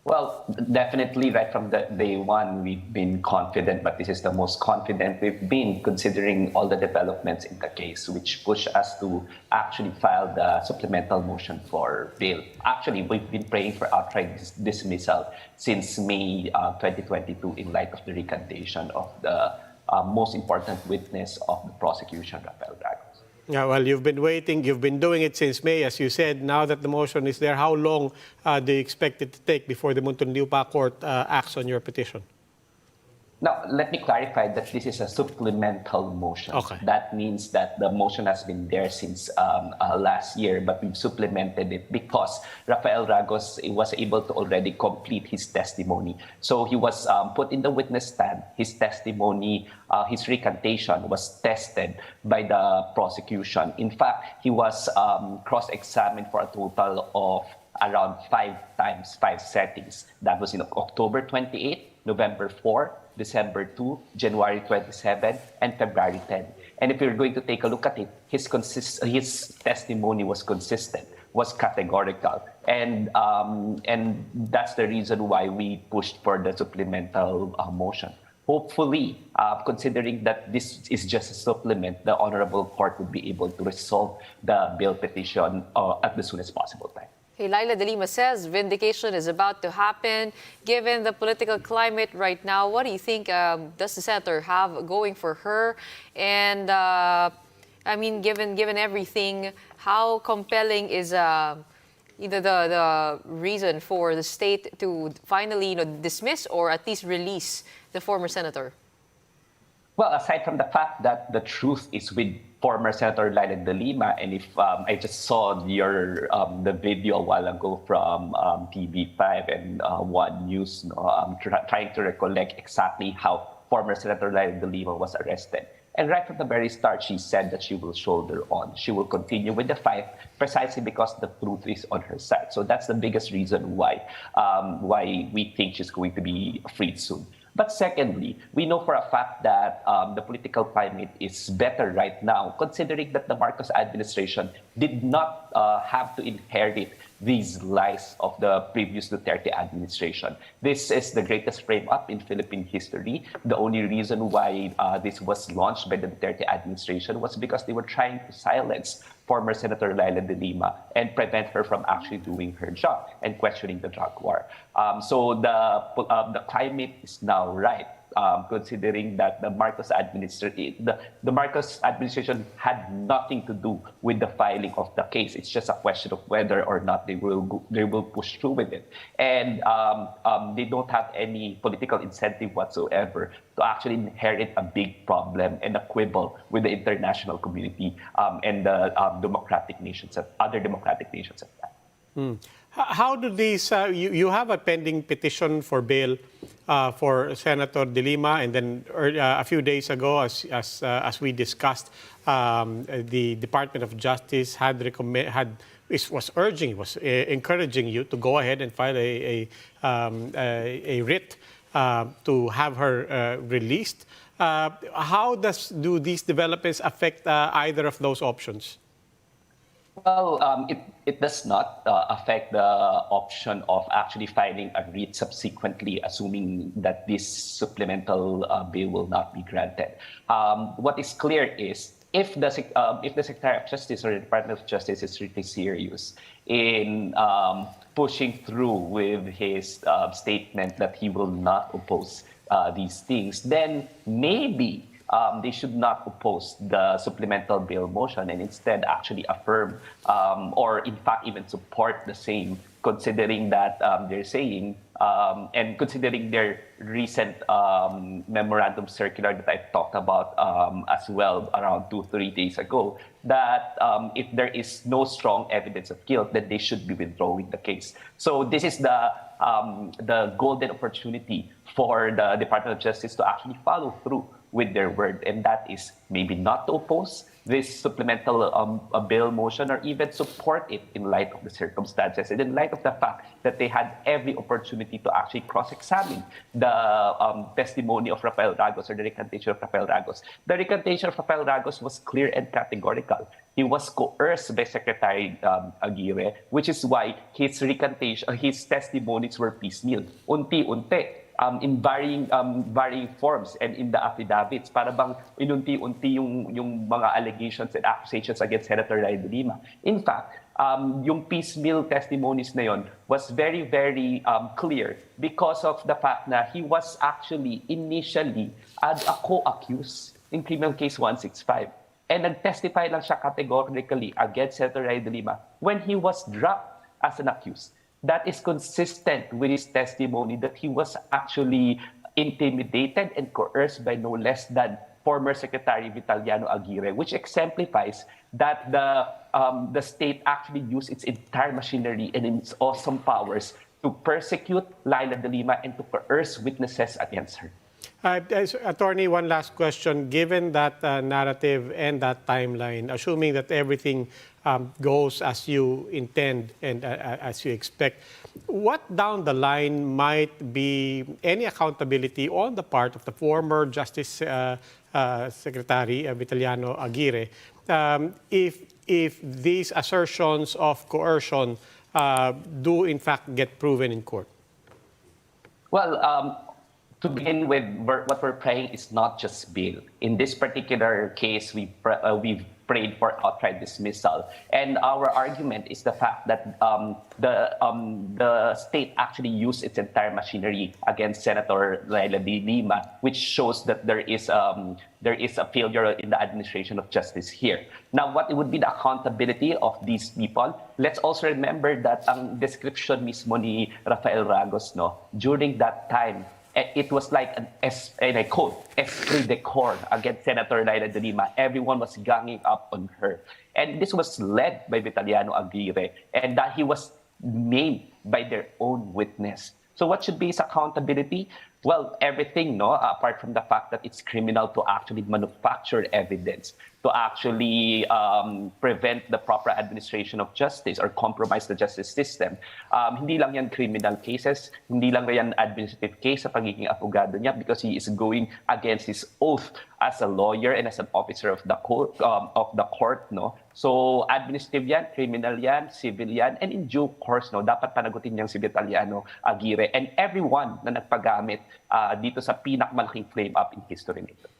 Well, definitely right from the day one, we've been confident, but this is the most confident we've been considering all the developments in the case, which push us to actually file the supplemental motion for bail. Actually, we've been praying for outright dismissal since May 2022 in light of the recantation of the most important witness of the prosecution, Rafael Dragos. Yeah, well, you've been waiting. You've been doing it since May, as you said. Now that the motion is there, how long do you expect it to take before the Muntinlupa Court acts on your petition? Now, let me clarify that this is a supplemental motion. Okay. That means that the motion has been there since last year, but we've supplemented it because Rafael Dragos was able to already complete his testimony. So he was put in the witness stand. His testimony, his recantation was tested by the prosecution. In fact, he was cross-examined for a total of around 5 times, 5 settings. That was in October 28, November 4, December 2, January 27, and February 10. And if you're going to take a look at it, his testimony was consistent, was categorical. And that's the reason why we pushed for the supplemental motion. Hopefully, considering that this is just a supplement, the Honorable Court would be able to resolve the bail petition at the soonest possible time. Hey, Leila De Lima says vindication is about to happen. Given the political climate right now, what do you think does the senator have going for her? And I mean, given everything, how compelling is either the reason for the state to finally dismiss or at least release the former senator? Well, aside from the fact that the truth is with former Senator Leila De Lima, and if I just saw the video a while ago from TV5 and One News, trying to recollect exactly how former Senator Leila De Lima was arrested. And right from the very start, she said that she will shoulder on. She will continue with the fight precisely because the truth is on her side. So that's the biggest reason why we think she's going to be freed soon. But secondly, we know for a fact that the political climate is better right now, considering that the Marcos administration did not have to inherit these lies of the previous Duterte administration. This is the greatest frame-up in Philippine history. The only reason why this was launched by the Duterte administration was because they were trying to silence former Senator Leila De Lima and prevent her from actually doing her job and questioning the drug war. So the climate is now right, considering that the Marcos administration had nothing to do with the filing of the case. It's just a question of whether or not they will push through with it, and they don't have any political incentive whatsoever to actually inherit a big problem and a quibble with the international community and the democratic nations, other democratic nations at that. How do these, you have a pending petition for bail for Senator De Lima, and then a few days ago, as we discussed, the Department of Justice was encouraging you to go ahead and file a writ to have her released. How do these developments affect either of those options? Well, it does not affect the option of actually filing a writ subsequently, assuming that this supplemental bill will not be granted. What is clear is if the Secretary of Justice or the Department of Justice is really serious in pushing through with his statement that he will not oppose these things, then maybe they should not oppose the supplemental bill motion and instead actually affirm or in fact even support the same, considering that they're saying and considering their recent memorandum circular that I talked about as well around 2-3 days ago, that if there is no strong evidence of guilt, then they should be withdrawing the case. So this is the golden opportunity for the Department of Justice to actually follow through with their word, and that is maybe not to oppose this supplemental a bill motion or even support it in light of the circumstances and in light of the fact that they had every opportunity to actually cross-examine the testimony of Rafael Ragos or the recantation of Rafael Ragos. The recantation of Rafael Ragos was clear and categorical. He was coerced by Secretary Aguirre, which is why his recantation, his testimonies were piecemeal, unti-unti. In varying forms and in the affidavits para bang inunti-unti yung mga allegations and accusations against Senator Leila De Lima. In fact, yung piecemeal testimonies na yon was very, very clear because of the fact na he was actually initially a co-accused in criminal case 165. And nag-testify lang siya categorically against Senator Leila De Lima when he was dropped as an accused. That is consistent with his testimony that he was actually intimidated and coerced by no less than former Secretary Vitaliano Aguirre, which exemplifies that the state actually used its entire machinery and its awesome powers to persecute Leila De Lima and to coerce witnesses against her. Attorney, one last question. Given that narrative and that timeline, assuming that everything goes as you intend and as you expect, what down the line might be any accountability on the part of the former Justice Secretary Vitaliano Aguirre if these assertions of coercion do in fact get proven in court? Well, to begin with, what we're praying is not just bail. In this particular case, we've prayed for outright dismissal. And our argument is the fact that the state actually used its entire machinery against Senator Leila De Lima, which shows that there is a failure in the administration of justice here. Now, what would be the accountability of these people? Let's also remember that ang description mismo ni Rafael Ragos, no, during that time, it was like and I quote, esprit de corps against Senator Leila De Lima. Everyone was ganging up on her. And this was led by Vitaliano Aguirre, and that he was named by their own witness. So what should be his accountability? Well, everything, no, apart from the fact that it's criminal to actually manufacture evidence, to actually prevent the proper administration of justice or compromise the justice system. Hindi lang yan criminal cases, hindi lang yan administrative case sa pagiging abogado niya because he is going against his oath as a lawyer and as an officer of the court, no? So administrative yan, criminal yan, civil yan, and in due course, no, dapat panagutin niyang si Vitaliano Aguirre and everyone na nagpagamit dito sa pinakamalaking flame up in history nito.